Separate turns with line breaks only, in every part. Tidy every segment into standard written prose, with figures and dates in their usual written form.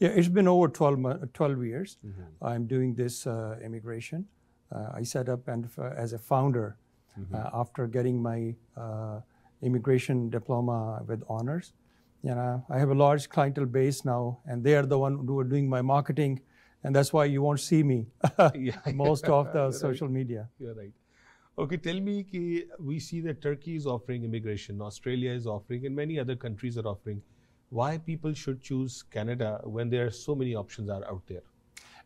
Yeah, it's been over 12 years. I'm doing this immigration. I set up as a founder after getting my immigration diploma with honors. You know, I have a large clientele base now, and they are the one who are doing my marketing, and that's why you won't see me most of the social media.
You're right. Okay, tell me, we see that Turkey is offering immigration, Australia is offering, and many other countries are offering. Why people should choose Canada when there are so many options are out there?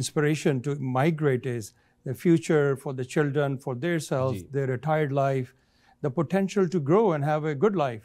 inspiration to migrate is the future for the children, for their selves, their retired life, the potential to grow and have a good life.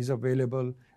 is available,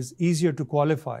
is easier to qualify.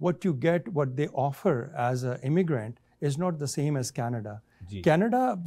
what you get, what they offer as an immigrant is not the same as Canada. Canada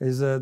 is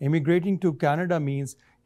Immigrating to Canada means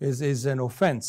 is an offense.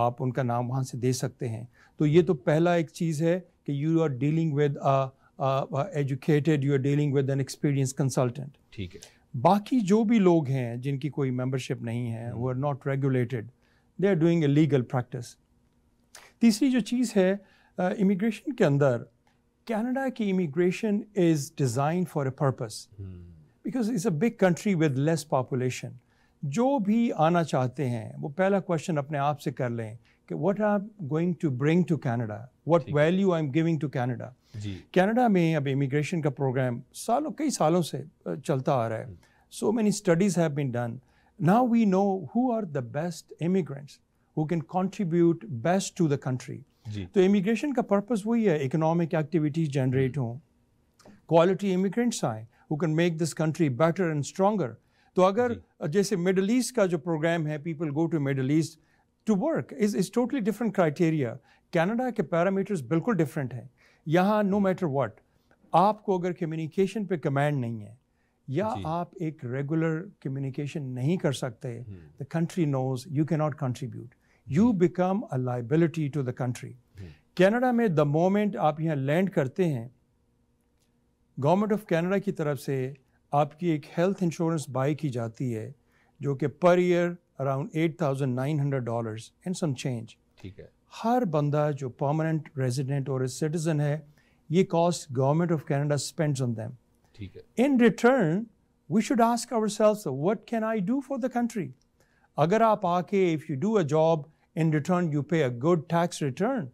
آپ ان کا نام وہاں سے دے سکتے ہیں. تو یہ تو پہلا ایک چیز ہے کہ you are dealing with educated, you are dealing with an experience consultant.
ٹھیک ہے.
باقی جو بھی لوگ ہیں جن کی کوئی ممبرشپ نہیں ہے, وہ are not regulated, they are doing a legal practice. تیسری جو چیز ہے امیگریشن کے اندر, کینیڈا کی immigration is design for a purpose because it's a big country with less population. جو بھی آنا چاہتے ہیں وہ پہلا کوشچن اپنے آپ سے کر لیں کہ what I am going to bring to Canada, what value I am giving to Canada. Canada میں اب امیگریشن کا پروگرام کئی سالوں سے چلتا آ رہا ہے. So many studies have been done. Now we know who are the best immigrants who can contribute best to the country. تو امیگریشن کا پرپز وہی ہے, اکنامک ایکٹیویٹیز جنریٹ ہوں, کوالٹی امیگرینٹس آئیں who can make this country better and stronger. تو اگر جیسے middle asset کا جو پروگرام ہے, people go to Middle East to work, is totally different criteria. Canada کے پیرامیٹرز بالکل ڈفرینٹ ہیں. یہاں نو میٹر واٹ, آپ کو اگر کمیونیکیشن پہ کمانڈ نہیں ہے یا آپ ایک ریگولر کمیونیکیشن نہیں کر سکتے, the country knows you cannot contribute. You become a liability to the country. Canada میں the moment آپ یہاں لینڈ کرتے ہیں, گورنمنٹ آف کینیڈا کی طرف سے آپ کی ایک ہیلتھ انشورنس بائی کی جاتی ہے جو کہ per year around $8,900 and some change.
ٹھیک ہے.
ہر بندہ جو پرماننٹ ریزیڈنٹ اور سٹیزن ہے, یہ cost government of Canada spends on them.
ٹھیک ہے.
In return, we should ask ourselves, what can I do for the country? اگر آپ آ کے if you do a job, in return you pay a good tax return.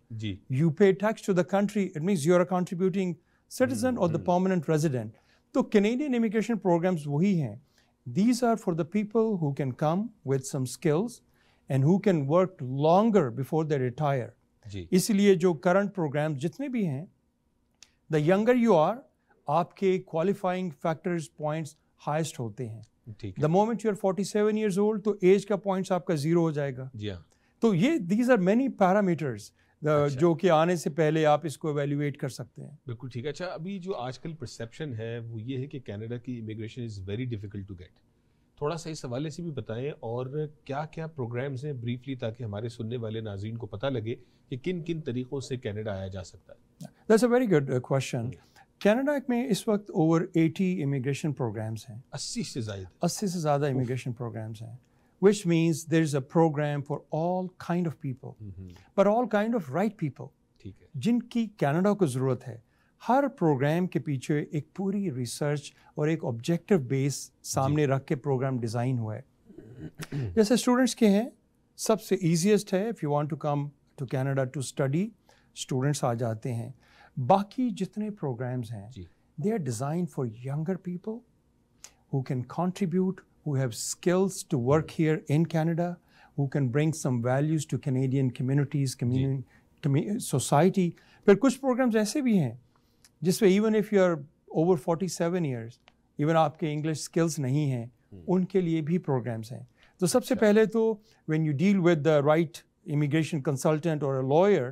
You pay tax to the country. It means you are a contributing citizen or the permanent resident. تو Canadian immigration programs وہی ہیں. These are for the people who can come with some skills and who can work longer before they retire. اس لیے جو current programs جتنے بھی ہیں, the younger you are, آپ کے qualifying factors points highest ہوتے ہیں. The moment you are 47 years old, تو ایج کا points آپ کا 0 ہو جائے گا. تو یہ these are many parameters جو کہ آنے سے پہلے آپ اس کو ایویلیویٹ کر سکتے ہیں.
بالکل ٹھیک ہے. اچھا, ابھی جو آج کل پرسیپشن ہے وہ یہ ہے کہ کینیڈا کی immigration is very difficult to get. تھوڑا سا اس حوالے سے بھی بتائیں, اور کیا کیا پروگرامز ہیں بریفلی, تاکہ ہمارے سننے والے ناظرین کو پتہ لگے کہ کن کن طریقوں سے کینیڈا آیا جا سکتا ہے.
That's a very good question. Canada میں اس وقت اوور 80 امیگریشن پروگرامز ہیں. 80 سے زیادہ امیگریشن پروگرامز ہیں. Which means there is a program for all kind of people, but all kind of right people. جن کی کینیڈا کو ضرورت ہے. ہر پروگرام کے پیچھے ایک پوری ریسرچ اور ایک آبجیکٹو بیس سامنے رکھ کے پروگرام ڈیزائن ہوا ہے. جیسے اسٹوڈنٹس کے ہیں, سب سے ایزیسٹ ہے, if you want to come to Canada to study, students آ جاتے ہیں. باقی جتنے پروگرامز ہیں, they are designed for younger people who can contribute, who have skills to work here in Canada, who can bring some values to Canadian communities, society. پھر کچھ programmes ایسے بھی ہیں جس میں even if you are over 47 years, even آپ کے English skills نہیں ہیں, ان کے لیے بھی پروگرامز ہیں. تو سب سے پہلے تو when you deal with the right immigration consultant or a lawyer,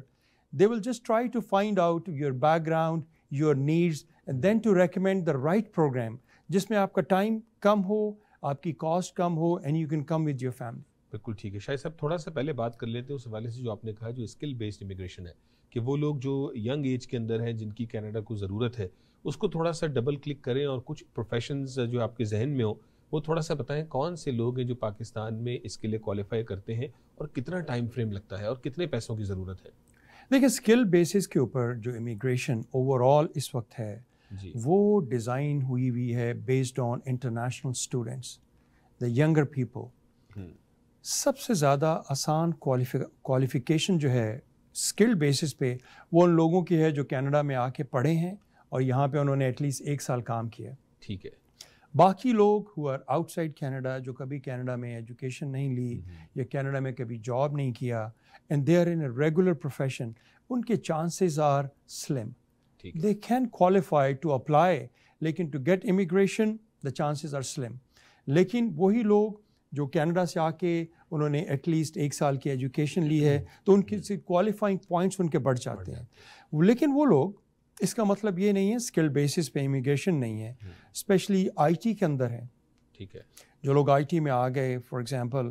they will just try to find out your background, your needs, and then to recommend the right program جس میں آپ کا ٹائم کم ہو, آپ کی cost come who, and you can come with your family.
بالکل ٹھیک ہے. شاہد صاحب, تھوڑا سا پہلے بات کر لیتے ہیں اس حوالے سے جو آپ نے کہا جو اسکل بیسڈ امیگریشن ہے, کہ وہ لوگ جو ینگ ایج کے اندر ہیں جن کی کینیڈا کو ضرورت ہے, اس کو تھوڑا سا ڈبل کلک کریں اور کچھ پروفیشنز جو آپ کے ذہن میں ہو وہ تھوڑا سا بتائیں. کون سے لوگ ہیں جو پاکستان میں اس کے لیے کوالیفائی کرتے ہیں, اور کتنا ٹائم فریم لگتا ہے, اور کتنے پیسوں کی ضرورت ہے؟
دیکھیں, اسکل بیسس کے اوپر جو امیگریشن اوور آل اس وقت ہے, وہ ڈیزائن ہوئی ہے based on international students, the younger people. سب سے زیادہ آسان کوالیفیکیشن جو ہے اسکل بیسس پہ, وہ ان لوگوں کی ہے جو کینیڈا میں آ کے پڑھے ہیں اور یہاں پہ انہوں نے ایٹ لیسٹ 1 سال کام کیا.
ٹھیک ہے.
باقی لوگ who are outside کینیڈا, جو کبھی کینیڈا میں ایجوکیشن نہیں لی یا کینیڈا میں کبھی جاب نہیں کیا, and they are in a regular profession, ان کے chances are slim. They can qualify to apply, لیکن to get immigration the chances are slim. لیکن وہی لوگ جو کینیڈا سے آ کے انہوں نے ایٹ لیسٹ 1 سال کی ایجوکیشن لی ہے, تو ان کی کوالیفائنگ پوائنٹس ان کے بڑھ جاتے ہیں. لیکن وہ لوگ, اس کا مطلب یہ نہیں ہے اسکل بیسس پہ امیگریشن نہیں ہے. اسپیشلی آئی ٹی کے اندر ہے.
ٹھیک ہے.
جو لوگ آئی ٹی میں آ گئے, for example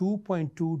$2.2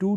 2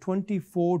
$24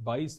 22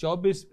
24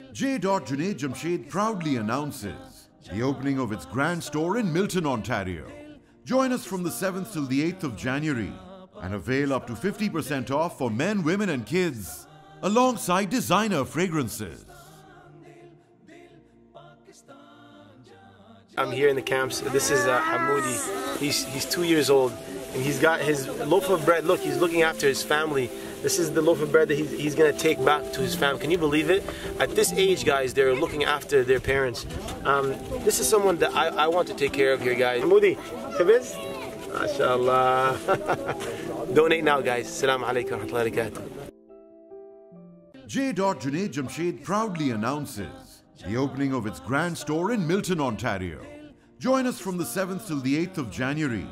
J. Junaid Jamshed proudly announces the opening of its grand store in Milton, Ontario. Join us from the 7th till the 8th of January and avail up to 50% off for men, women and kids, alongside designer fragrances.
I'm here in the camps. This is Hamoudi. He's 2 years old and he's got his loaf of bread. Look, he's looking after his family. This is the loaf of bread that he's going to take back to his family. Can you believe it? At this age, guys, they're looking after their parents. This is someone that I want to take care of here, guys. Hamoudi, Habiz? MashaAllah. Donate now, guys. Assalamu alaikum wa rahmatullahi wa barakatuh.
J. Junaid Jamshed proudly announces the opening of its grand store in Milton, Ontario. Join us from the 7th till the 8th of January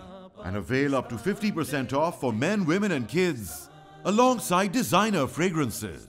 and avail up to 50% off for men, women and kids, alongside designer fragrances.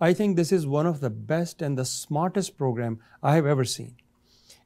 I think this is one of the best and the smartest program I have ever seen.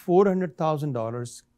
$400,000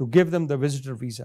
to give them the visitor visa,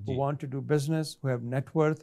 who want to do business, who have net worth,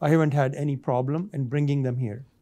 I haven't had any problem in bringing them here।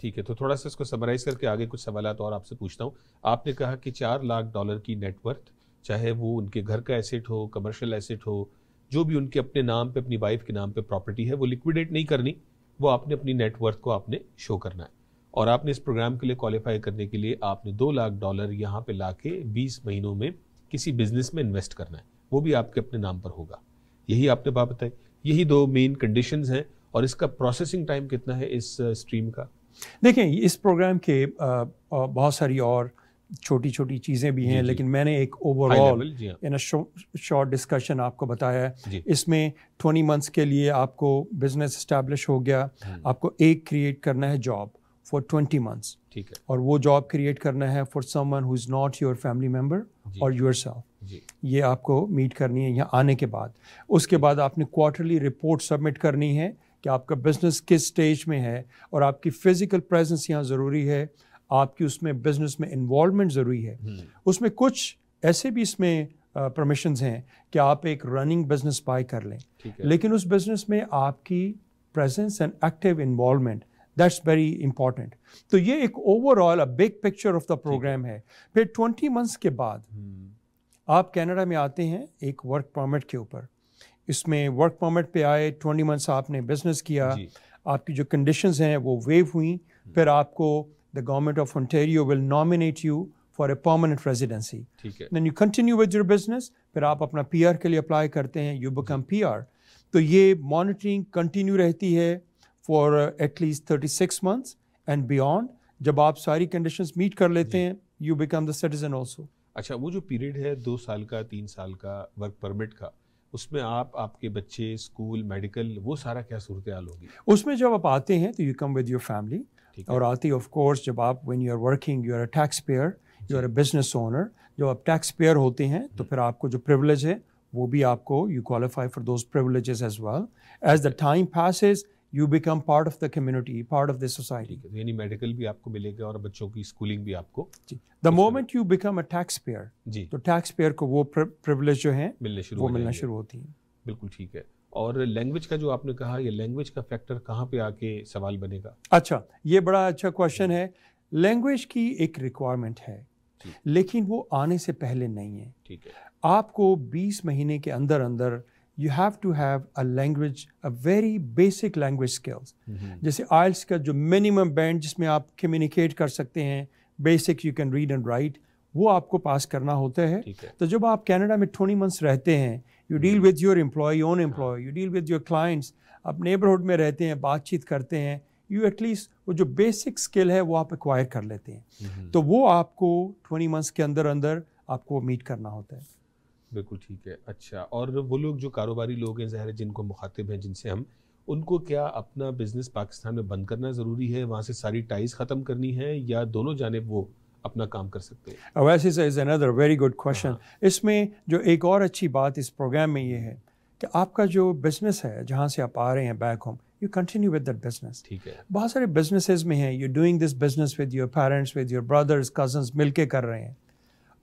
ٹھیک ہے, تو تھوڑا سا اس کو summarize کر کے آگے کچھ سوالات اور آپ سے پوچھتا ہوں. آپ نے کہا کہ $4 لاکھ کی نیٹ ورتھ, چاہے وہ ان کے گھر کا ایسٹ ہو, کمرشل ایسٹ ہو, جو بھی ان کے اپنے نام پہ, اپنی وائف کے نام پہ پراپرٹی ہے, وہ لیکویڈیٹ نہیں کرنی, وہ آپ نے اپنی نیٹ ورتھ کو آپ نے شو کرنا ہے. اور آپ نے اس پروگرام کے لیے کوالیفائی کرنے کے لیے آپ نے $2 لاکھ یہاں پہ لا کے 20 مہینوں میں کسی بزنس میں انویسٹ کرنا ہے, وہ بھی آپ کے اپنے نام پر ہوگا. یہی آپ نے بات بتائی, یہی 2 مین کنڈیشنز ہیں. اور اس کا پروسیسنگ ٹائم کتنا ہے اس اسٹریم کا؟
دیکھیں, اس پروگرام کے بہت ساری اور چھوٹی چھوٹی چیزیں بھی ہیں, لیکن میں نے ایک over all in short discussion آپ کو بتایا ہے. اس میں 20 منتھس کے لیے آپ کو بزنس اسٹیبلش ہو گیا, آپ کو ایک کریٹ کرنا ہے جاب فار 20 منتھس,
ٹھیک ہے,
اور وہ جاب کریٹ کرنا ہے for some one who is not your family member اور یور سیلف. یہ آپ کو میٹ کرنی ہے یہاں آنے کے بعد. اس کے بعد آپ نے کوارٹرلی رپورٹ سبمٹ کرنی ہے کہ آپ کا بزنس کس سٹیج میں ہے, اور آپ کی فزیکل پریزنس یہاں ضروری ہے, آپ کی اس میں بزنس میں انوالومنٹ ضروری ہے. اس میں کچھ ایسے بھی اس میں پرمیشنز ہیں کہ آپ ایک رننگ بزنس بائی کر لیں, لیکن اس بزنس میں آپ کی presence and active involvement, that's very important. تو یہ ایک over all big picture of the programme ہے. پھر 20 منتھس کے بعد آپ کینیڈا میں آتے ہیں ایک ورک پرمٹ کے اوپر. اس میں ورک پرمٹ پہ آئے, 20 منتھس آپ نے بزنس کیا, آپ کی جو کنڈیشنز ہیں وہ ویو ہوئیں, پھر آپ کو the government of Ontario will nominate you for a permanent residency. Then you continue with your business, پھر آپ اپنا PR کے لیے اپلائی کرتے ہیں, you become PR. تو یہ مانیٹرنگ کنٹینیو رہتی ہے for at least 36 months and beyond. جب آپ ساری کنڈیشنز میٹ کر لیتے ہیں, you become the citizen also.
اچھا, وہ جو پیریڈ ہے 2 سال کا, 3 سال کا ورک پرمٹ کا, اس میں آپ کے بچے, اسکول, میڈیکل, وہ سارا کیا صورتحال ہوگی؟
اس میں جب آپ آتے ہیں تو you come with your family, اور آتی آف کورس جب آپ when you are working you are a tax payer, you are a business owner. جب آپ ٹیکس پیئر ہوتے ہیں تو پھر آپ کو جو پریولیج ہے وہ بھی آپ کو you qualify for those privileges as well. As the time passes you become part of the community, part of the society.
یعنی میڈیکل بھی آپ کو ملے گا اور بچوں کی اسکولنگ بھی آپ کو.
The moment you become a tax payer, تو ٹیکس پیئر کو وہ پریولیج جو ہیں وہ ملنا شروع ہوتی ہیں.
بالکل ٹھیک ہے. اور لینگویج کا جو آپ نے کہا, یہ لینگویج کا فیکٹر کہاں پہ آ کے سوال بنے گا؟
اچھا, یہ بڑا اچھا کوشچن ہے. لینگویج کی ایک ریکوائرمنٹ ہے, لیکن وہ آنے سے پہلے نہیں ہے.
ٹھیک ہے,
آپ کو 20 مہینے کے اندر you have to have a language, a very basic language skills. جیسے آئلس کا جو منیمم بینڈ جس میں آپ کمیونیکیٹ کر سکتے ہیں, basic you can read and right, وہ آپ کو پاس کرنا ہوتا ہے. تو جب آپ کینیڈا میں 20 منتھس رہتے ہیں, you deal with your employee, own employee, you deal with your clients, آپ نیبرہڈ میں رہتے ہیں, بات چیت کرتے ہیں, you at least وہ جو بیسک اسکل ہے وہ آپ ایکوائر کر لیتے ہیں. تو وہ آپ کو 20 منتھس کے اندر آپ کو میٹ کرنا ہوتا ہے.
بالکل ٹھیک ہے. اچھا, اور وہ لوگ جو کاروباری لوگ ہیں, ظاہر ہے جن کو مخاطب ہیں, جن سے ہم, ان کو کیا اپنا بزنس پاکستان میں بند کرنا ضروری ہے, وہاں سے ساری ٹائز ختم کرنی ہے, یا دونوں جانب وہ اپنا کام کر سکتے ہیں؟
ویسے از another very good question. اس میں جو ایک اور اچھی بات اس پروگرام میں یہ ہے کہ آپ کا جو بزنس ہے جہاں سے آپ آ رہے ہیں back home, you continue with that business.
ٹھیک ہے.
بہت سارے بزنسز میں ہیں, you're doing this business with your parents, with your brothers, cousins, مل کے کر رہے ہیں.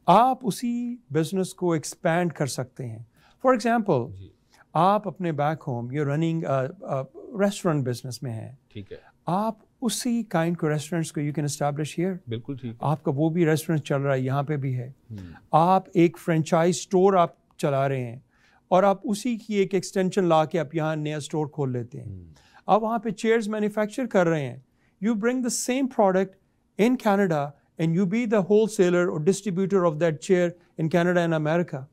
آپ اسی بزنس کو ایکسپینڈ کر سکتے ہیں. فار ایگزامپل, آپ اپنے back home you're running restaurant business میں ہیں,
ٹھیک ہے,
آپ اسی کائنڈ کو ریسٹورینٹس کو یو کین اسٹیبلش ہیئر.
بالکل ٹھیک.
آپ کا وہ بھی ریسٹورینٹ چل رہا ہے, یہاں پہ بھی ہے. آپ ایک فرینچائز اسٹور آپ چلا رہے ہیں, اور آپ اسی کی ایک ایکسٹینشن لا کے آپ یہاں نیا اسٹور کھول لیتے ہیں. آپ وہاں پہ چیئرز مینوفیکچر کر رہے ہیں. You bring the same product in Canada and you be the wholesaler اور distributor of that chair in Canada and America.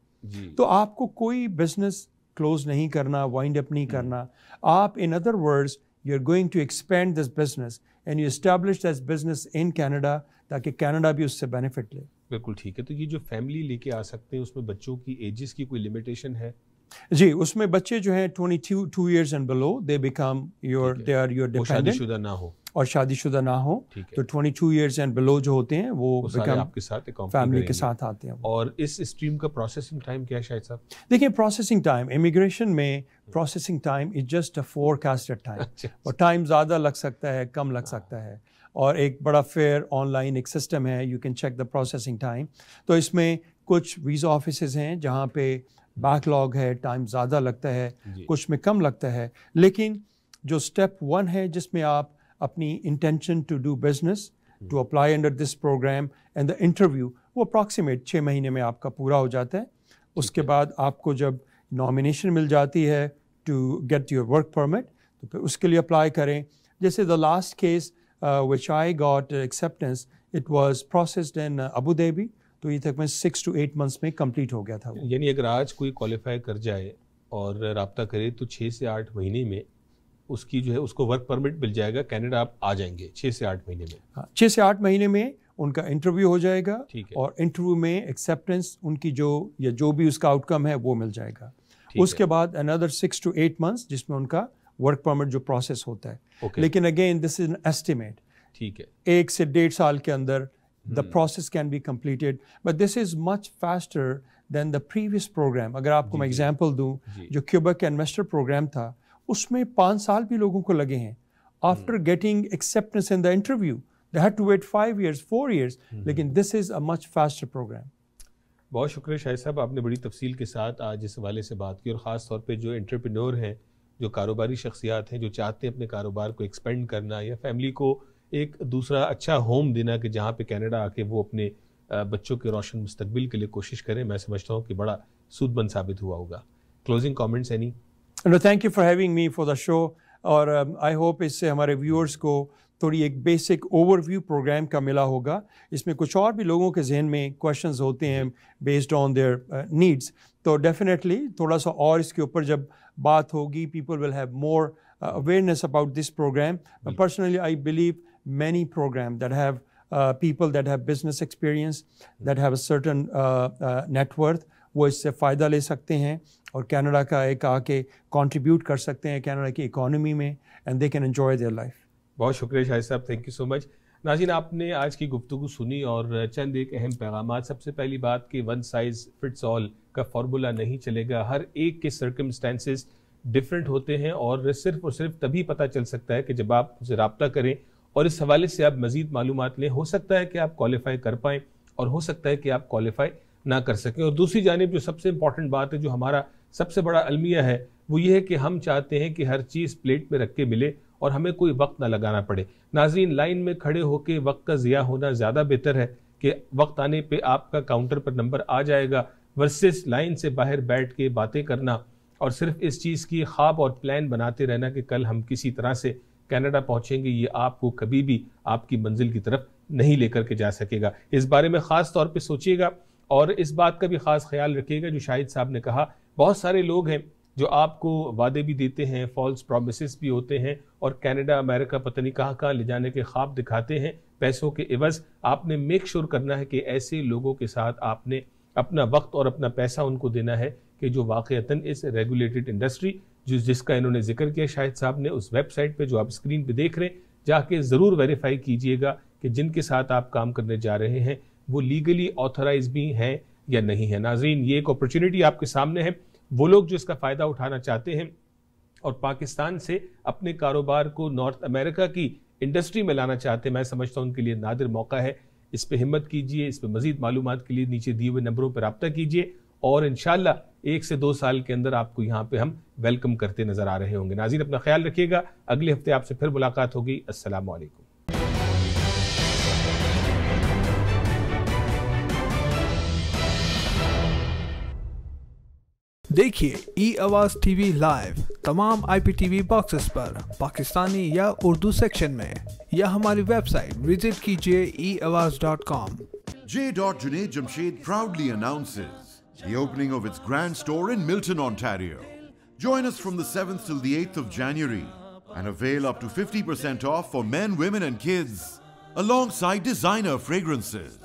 تو آپ کو کوئی بزنس کلوز نہیں کرنا, وائنڈ اپ نہیں کرنا. آپ in other words you are going to expand this business and you establish this business in Canada تاکہ کینیڈا بھی اس سے بینیفٹ لے.
بالکل ٹھیک ہے. تو یہ جو فیملی لے کے آ سکتے ہیں, اس میں بچوں کی ایجز کی کوئی لمیٹیشن ہے؟
جی, اس میں بچے جو ہیں 22 years and below they become your dependent.
شادی شدہ نہ ہو
اور شادی شدہ نہ ہو تو 22 years and below جو ہوتے ہیں وہ
آپ کے ساتھ
فیملی کے ساتھ آتے ہیں.
اور اس اسٹریم کا پروسیسنگ ٹائم کیا ہے شاہد صاحب؟
دیکھیں, پروسیسنگ ٹائم امیگریشن میں processing time is just a forecasted time. اور ٹائم زیادہ لگ سکتا ہے, کم لگ سکتا ہے. اور ایک بڑا فیئر آن لائن ایک سسٹم ہے, you can check the processing time. تو اس میں کچھ ویزا آفیسز ہیں جہاں پہ بیک لاگ ہے, ٹائم زیادہ لگتا ہے, کچھ میں کم لگتا ہے. لیکن جو اسٹیپ 1 ہے جس میں آپ اپنی intention to do business, to apply under this program, and the interview وہ approximate 6 مہینے میں آپ کا پورا ہو جاتا ہے. اس کے بعد آپ کو جب نامینیشن مل جاتی ہے to get your work permit تو پھر اس کے لیے اپلائی کریں. جیسے the last case which I got acceptance, it was processed in Abu Dhabi, تو یہ تقریباً 6 to 8 months میں کمپلیٹ ہو گیا تھا.
یعنی اگر آج کوئی کوالیفائی کر جائے اور رابطہ کرے تو 6 سے 8 مہینے میں اس کی جو ہے اس کو ورک پرمٹ مل جائے گا. کینیڈا آپ آ جائیں گے 6 سے 8 مہینے میں. 6
سے 8 مہینے میں ان کا انٹرویو ہو جائے گا اور انٹرویو میں ایکسیپٹنس ان کی جو بھی اس کا آؤٹ کم ہے وہ مل جائے گا. اس کے بعد another 6 to 8 months جس میں ان کا ورک پرمٹ جو پروسیس ہوتا ہے. لیکن again this is an estimate.
ٹھیک ہے.
1 سے 1.5 سال کے اندر the process can be completed, but this is much faster than the previous program. اگر آپ کو میں ایگزامپل دوں جو کیوبیک انویسٹر پروگرام تھا اس میں 5 سال بھی لوگوں کو لگے ہیں. After getting acceptance in the interview they had to wait 5 years 4 years. لیکن this is a much faster program.
بہت شکریہ شاہد صاحب, آپ نے بڑی تفصیل کے ساتھ آج اس حوالے سے بات کی, اور خاص طور پہ جو انٹرپرینور ہیں, جو کاروباری شخصیات ہیں, جو چاہتے ہیں اپنے کاروبار کو ایکسپینڈ کرنا یا فیملی کو ایک دوسرا اچھا ہوم دینا کہ جہاں پہ کینیڈا آ کے وہ اپنے بچوں کے روشن مستقبل کے لیے کوشش کریں, میں سمجھتا ہوں کہ بڑا سود مند ثابت ہوا ہوگا. Closing comments any?
No, thank you for having me for the show. اور I hope اس سے ہمارے ویورز کو تھوڑی ایک بیسک اوور ویو پروگرام کا ملا ہوگا. اس میں کچھ اور بھی لوگوں کے ذہن میں کویشچنز ہوتے ہیں بیسڈ آن دیئر نیڈس, تو ڈیفینیٹلی تھوڑا سا اور اس کے اوپر جب بات ہوگی people will have more awareness about this program. Personally, I believe many programs that have people that have business experience, that have a certain net worth, وہ اس سے فائدہ لے سکتے ہیں اور کینیڈا کا ایک آ کے کنٹریبیوٹ کر سکتے ہیں کینیڈا کی اکانومی میں, and they can enjoy their life.
بہت شکریہ شاہد صاحب, تھینک یو سو مچ. ناظرین, آپ نے آج کی گفتگو سنی اور چند ایک اہم پیغامات. سب سے پہلی بات کہ ون سائز فٹس آل کا فارمولہ نہیں چلے گا. ہر ایک کے سرکمسٹانسز ڈفرینٹ ہوتے ہیں اور صرف تبھی پتہ چل سکتا ہے کہ جب آپ ان سے رابطہ کریں اور اس حوالے سے آپ مزید معلومات لیں. ہو سکتا ہے کہ آپ کوالیفائی کر پائیں اور ہو سکتا ہے کہ آپ کوالیفائی نہ کر سکیں. اور دوسری جانب جو سب سے امپورٹنٹ بات ہے, جو ہمارا سب سے بڑا المیہ ہے, وہ یہ ہے کہ ہم چاہتے ہیں کہ ہر چیز پلیٹ میں رکھ کے ملے اور ہمیں کوئی وقت نہ لگانا پڑے. ناظرین, لائن میں کھڑے ہو کے وقت کا ضیاع ہونا زیادہ بہتر ہے کہ وقت آنے پہ آپ کا کاؤنٹر پر نمبر آ جائے گا, ورسز لائن سے باہر بیٹھ کے باتیں کرنا اور صرف اس چیز کی خواب اور پلان بناتے رہنا کہ کل ہم کسی طرح سے کینیڈا پہنچیں گے. یہ آپ کو کبھی بھی آپ کی منزل کی طرف نہیں لے کر کے جا سکے گا. اس بارے میں خاص طور پہ سوچیے گا اور اس بات کا بھی خاص خیال رکھیے گا جو شاہد صاحب نے کہا, بہت سارے لوگ ہیں جو آپ کو وعدے بھی دیتے ہیں, فالس پرومسز بھی ہوتے ہیں اور کینیڈا امریکہ پتہ نہیں کہاں کہاں لے جانے کے خواب دکھاتے ہیں پیسوں کے عوض. آپ نے میک شور کرنا ہے کہ ایسے لوگوں کے ساتھ آپ نے اپنا وقت اور اپنا پیسہ ان کو دینا ہے کہ جو واقعتاً اس ریگولیٹڈ انڈسٹری جس کا انہوں نے ذکر کیا شاہد صاحب نے, اس ویب سائٹ پہ جو آپ اسکرین پہ دیکھ رہے ہیں, جا کے ضرور ویریفائی کیجئے گا کہ جن کے ساتھ آپ کام کرنے جا رہے ہیں وہ لیگلی آتھرائز بھی ہیں یا نہیں ہے. ناظرین, یہ ایک اپرچونٹی آپ کے سامنے ہے. وہ لوگ جو اس کا فائدہ اٹھانا چاہتے ہیں اور پاکستان سے اپنے کاروبار کو نارتھ امریکہ کی انڈسٹری میں لانا چاہتے ہیں, میں سمجھتا ہوں ان کے لیے نادر موقع ہے. اس پہ ہمت کیجئے, اس پہ مزید معلومات کے لیے نیچے دیے ہوئے نمبروں پہ رابطہ کیجئے اور انشاءاللہ 1 سے 2 سال کے اندر آپ کو یہاں پہ ہم ویلکم کرتے نظر آ رہے ہوں گے. ناظرین, اپنا خیال رکھیے گا. اگلے ہفتے آپ سے پھر ملاقات ہوگی. السلام علیکم.
دیکھیے ای آواز ٹی وی لائیو تمام آئی پی ٹی وی باکسز پر پاکستانی یا اردو سیکشن میں, یا ہماری ویب سائٹ وزٹ کیجیے eawaz.com.
J. Junaid Jamshed proudly announces the opening of its grand store in Milton, Ontario. Join us from the 7th till the 8th of January and avail up to 50% off for men, women and kids, alongside designer fragrances.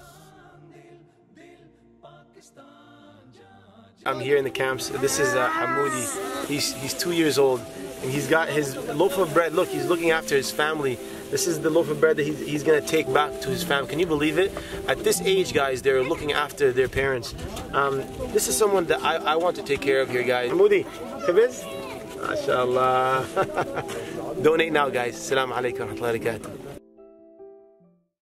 I'm here in the camps. This is Hamoudi. He's 2 years old and he's got his loaf of bread. Look, he's looking after his family. This is the loaf of bread that he's going to take back to his family. Can you believe it? At this age, guys, they're looking after their parents. This is someone that I want to take care of here, guys. Hamoudi, Khabiz? MashaAllah. Donate now, guys. Assalamu alaikum wa rahmatullahi wa barakatuh.